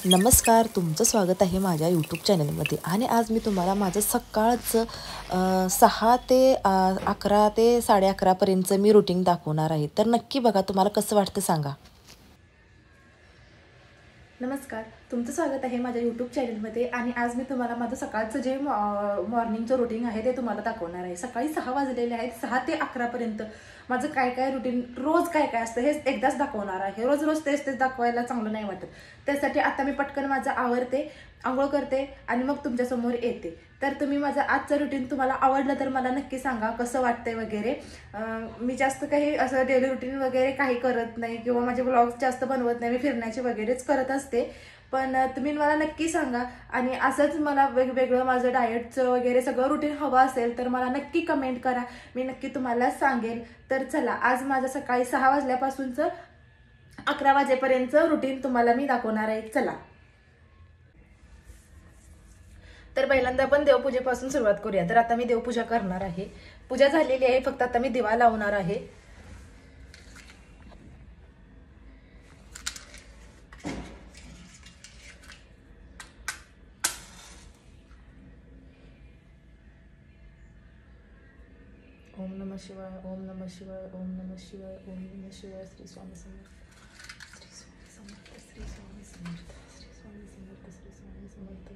नमस्कार, तुमचं स्वागत आहे माझ्या यूट्यूब चॅनलमध्ये. आणि आज मी तुम्हाला माझं सकाळचं 6 ते 11 ते 11:30पर्यंतचं मी रुटीन दाखवणार आहे. तर नक्की बघा, तुम्हाला कसं वाटतं सांगा. नमस्कार, तुमचं स्वागत आहे माझ्या यूट्यूब चॅनलमध्ये. आणि आज मी तुम्हाला माझं सकाळचं जे मॉर्निंगचं रुटीन आहे ते तुम्हाला दाखवणार आहे. सकाळी 6 वाजलेले आहेत. 6 ते 11पर्यंत माझं काय काय रुटीन, रोज काय काय असतं हे एकदाच दाखवणार आहे. रोज रोज तेच दाखवायला चांगलं नाही वाटत. त्यासाठी आता मी पटकन माझं आवरते, आंघोळ करते आणि मग तुमच्यासमोर येते. तर तुम्ही माझं आजचं रुटीन तुम्हाला आवडलं तर मला नक्की सांगा कसं वाटतंय वगैरे. मी जास्त काही असं डेली रुटीन वगैरे काही करत नाही किंवा माझे ब्लॉग्स जास्त बनवत नाही. मी फिरण्याचे वगैरेच करत असते. पण तुम्ही मला नक्की सांगा. आणि असंच मला वेगवेगळं माझं डाएटचं वगैरे सगळं रुटीन हवं असेल तर मला नक्की कमेंट करा, मी नक्की तुम्हाला सांगेन. तर चला, आज माझं सकाळी 6 वाजल्यापासूनचं 11 वाजेपर्यंतचं रुटीन तुम्हाला मी दाखवणार आहे. चला, तर पहिल्यांदा आपण देवपूजेपासून सुरुवात करूया. तर आता मी देवपूजा करणार आहे. पूजा झालेली आहे, फक्त आता मी दिवा लावणार आहे. ओम नमः शिवाय, ओम नमः शिवाय, ओम नमः शिवाय, ओम नमः शिवाय. श्री स्वामी समर्थ, श्री स्वामी समर्थ, श्री स्वामी समर्थ, श्री स्वामी समर्थ, श्री स्वामी समर्थ,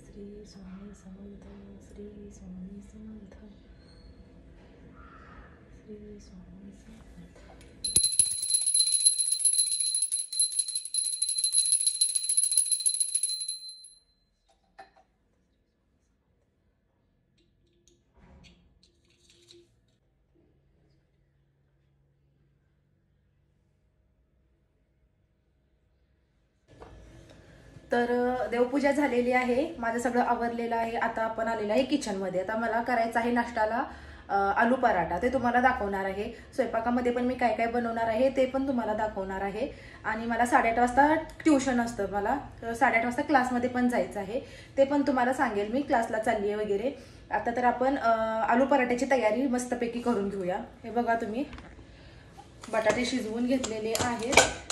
श्री स्वामी समर्थ, श्री स्वामी समर्थ, श्री स्वामी समर्थ. तर देवपूजा झालेली आहे, माझं सगळं आवरलेलं आहे. आता आपण आलेलं आहे किचनमध्ये. आता मला करायचं आहे नाश्त्याला आलू पराठा. ते तुम्हाला दाखवणार आहे. स्वयंपाकामध्ये पण मी काय काय बनवणार आहे ते पण तुम्हाला दाखवणार आहे. आणि मला 8:30 वाजता ट्युशन असतं. मला 8:30 वाजता क्लासमध्ये पण जायचं आहे. ते पण तुम्हाला सांगेल मी, क्लासला चालली आहे वगैरे. आता तर आपण आलू पराठ्याची तयारी मस्तपैकी करून घेऊया. हे बघा, तुम्ही बटाटे शिजवून घेतलेले आहेत.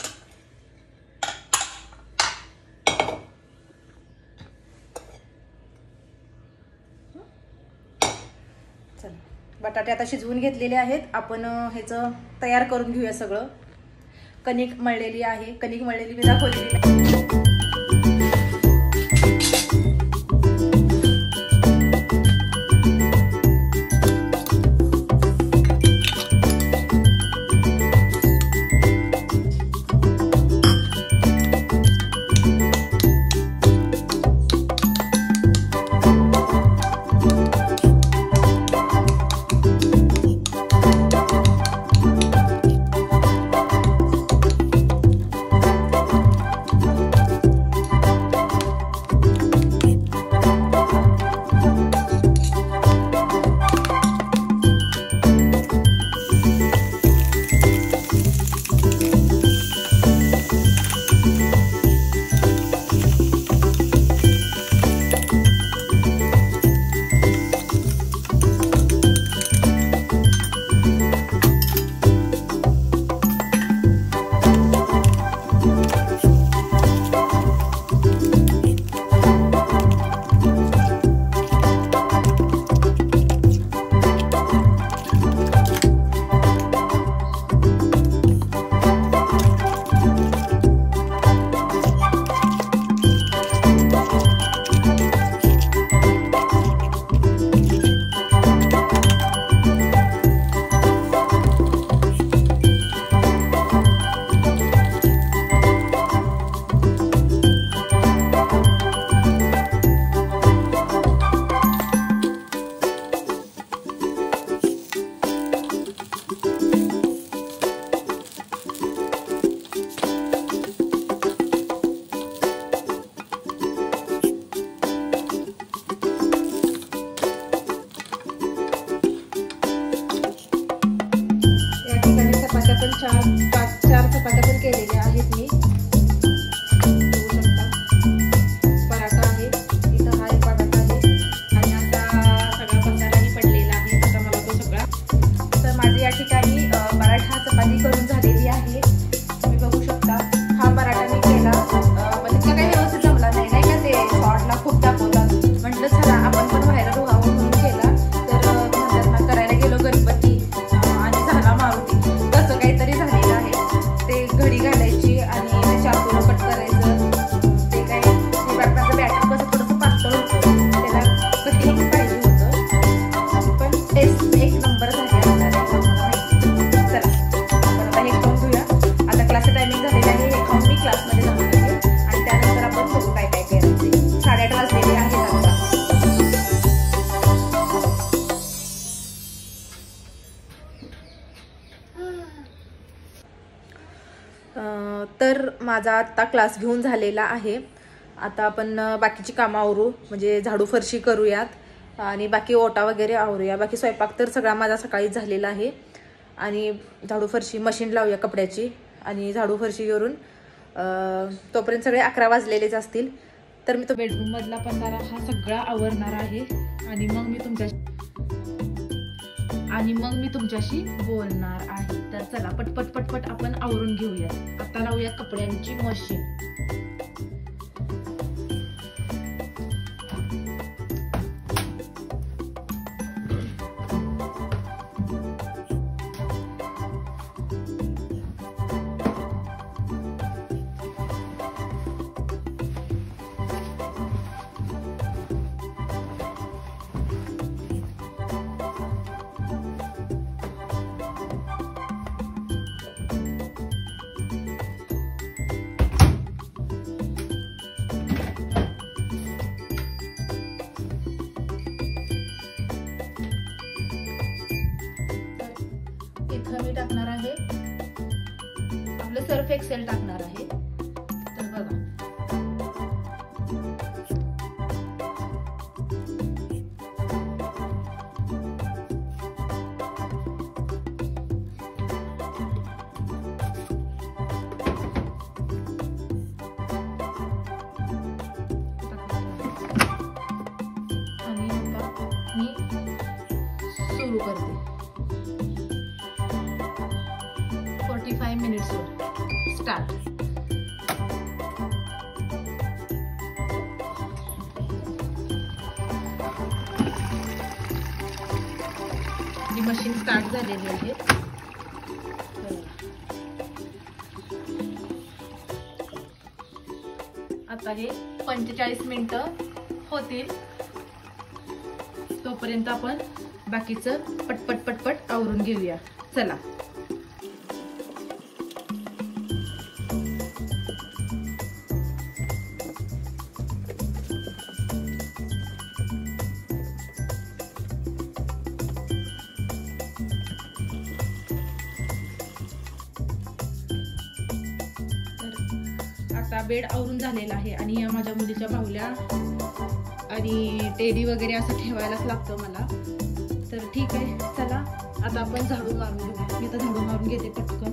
बटाटे आता शिजवून घेतलेले आहेत. आपण ह्याचं तयार करून घेऊया सगळं. कणिक मळलेली आहे, कणिक मळलेली मी दाखवलेली आहे. चार चपात्या पण केलेल्या आहेत मी. बघू शकता, पराठा आहे. इथं हा एक पराठा आहे. आणि आता सगळा पसाराही पडलेला आहे. आता मला तो सगळा. तर माझी या ठिकाणी पराठा चपाती करून झालेली आहे. तर माझा आत्ता क्लास घेऊन झालेला आहे. आता आपण बाकीची कामं आवरू, म्हणजे झाडू फरशी करूयात आणि बाकी ओटा वगैरे आवरूया. बाकी स्वयंपाक तर सगळा माझा सकाळीच झालेला आहे आणि झाडू फरशी मशीन लावूया कपड्याची आणि झाडू फरशी करून तोपर्यंत सगळे 11 वाजलेलेच असतील. तर मी तो बेडरूममधला पसारा हा सगळा आवरणार आहे आणि मग मी तुमच्याशी बोलणार आहे. तर चला पटपट पटपट आपण आवरून घेऊया. आता लावूया कपड्यांची मशीन. इथं मी टाकणार आहे आपलं सर्फ एक्सेल टाकणार आहे. तर बघा आणि आता मी सुरू करते. 45 मिनिट्सवर स्टार्ट. ही मशीन स्टार्ट झालेली आहे. आता हे 45 मिनिटं होतील. तोपर्यंत आपण बाकीचं पटपट पटपट आवरून घेऊया. चला. आता बेड आवरून झालेला आहे आणि या माझ्या मुलीच्या बाहुल्या आणि टेडी वगैरे असं ठेवायलाच लागतं मला. तर ठीक आहे, चला आता आपण झाडू मारून घेऊ. मी तर झाडू मारून घेते पटकन.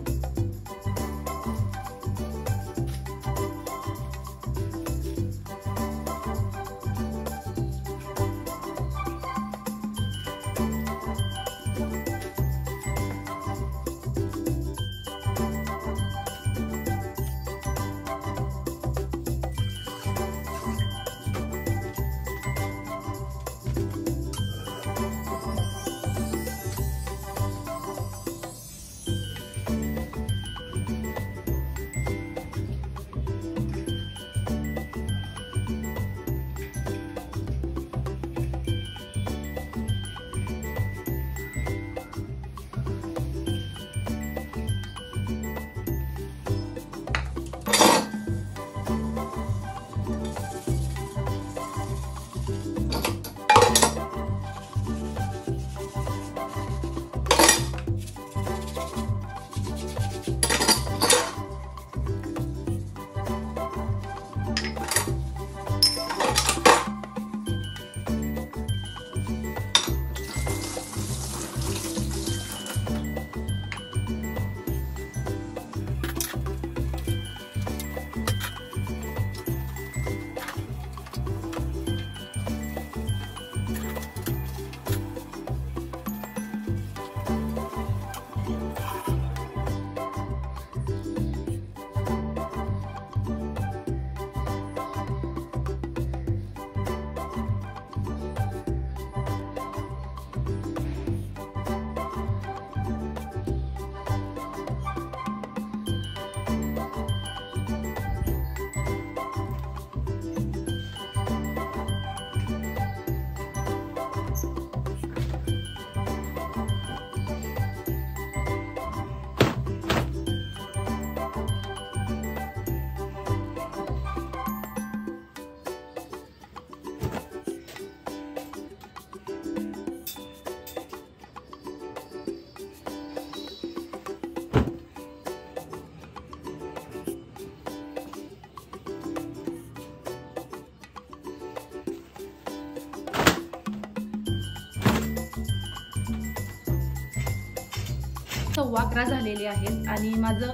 11:15 झालेले आहेत आणि माझं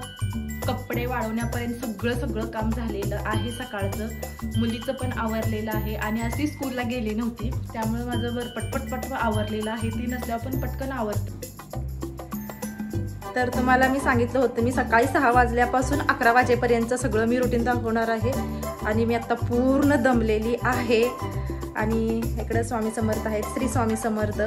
कपडे वाळवण्यापर्यंत सगळं काम झालेलं आहे सकाळचं. मुलीचं पण आवरलेलं आहे आणि आज ती स्कूलला गेली नव्हती, त्यामुळे माझं पटपट आवरलेलं आहे. ती नसल्यावर पण पटकन आवरतं. तर तुम्हाला मी सांगितलं होतं मी सकाळी 6 वाजल्यापासून 11 वाजेपर्यंत सगळं मी रुटीन दाखवणार आहे आणि मी आता पूर्ण दमलेली आहे. आणि इकडे स्वामी समर्थ आहेत, श्री स्वामी समर्थ.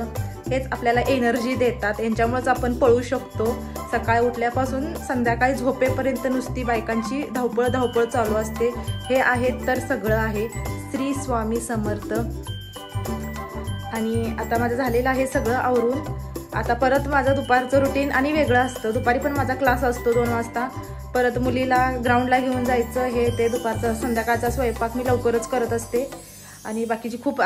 हेच आपल्याला एनर्जी देतात, यांच्यामुळेच आपण पळू शकतो. सकाळी उठल्यापासून संध्याकाळी झोपेपर्यंत नुसती बायकांची धावपळ चालू असते. हे आहेत तर सगळं आहे. श्री स्वामी समर्थ. आणि आता माझं झालेलं आहे सगळं आवरून. आता परत माझं दुपारचं रुटीन आणि वेगळं असतं. दुपारी पण माझा क्लास असतो 2 वाजता. परत मुलीला ग्राउंडला घेऊन जायचं, हे ते दुपारचं. संध्याकाळचा स्वयंपाक मी लवकरच करत असते. आणि बाकीची खूप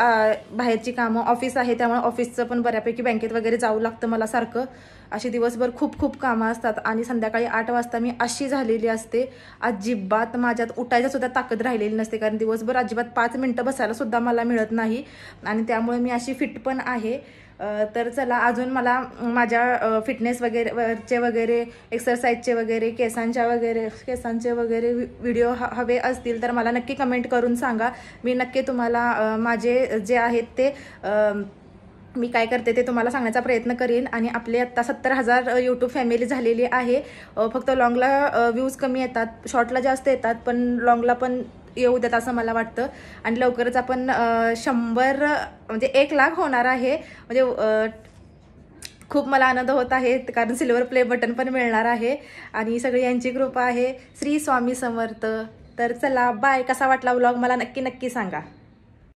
बाहेरची कामं, ऑफिस आहे त्यामुळे ऑफिसचं पण बऱ्यापैकी बँकेत वगैरे जावं लागतं मला सारखं. अशी दिवसभर खूप कामं असतात. आणि संध्याकाळी 8 वाजता मी अशी झालेली असते, अजिबात माझ्यात उठायचं सुद्धा ताकद राहिलेली नसते, कारण दिवसभर अजिबात 5 मिनटं बसायला सुद्धा मला मिळत नाही. आणि त्यामुळे मी अशी फिट पण आहे. तर चला, अजून मला माझ्या फिटनेस वगैरे एक्सरसाइजचे वगैरे केसांचे वगैरे व्हिडिओ हवे असतील तर मला नक्की कमेंट करून सांगा. मी नक्की तुम्हाला माझे जे आहेत ते मी काय करते ते तुम्हाला सांगण्याचा प्रयत्न करीन. आणि आपले आत्ता 70,000 यूट्यूब फॅमिली झालेली आहे. फक्त लॉंगला व्ह्यूज कमी येतात, शॉर्टला जास्त येतात, पण लॉंगला पण येऊ देत असं मला वाटतं. आणि लवकरच आपण 100 म्हणजे 1 लाख होणार आहे. म्हणजे खूप मला आनंद होत आहे, कारण सिल्वर प्ले बटन पण मिळणार आहे. आणि सगळी यांची कृपा आहे. श्री स्वामी समर्थ. तर चला, बाय. कसा वाटला व्लॉग मला नक्की सांगा.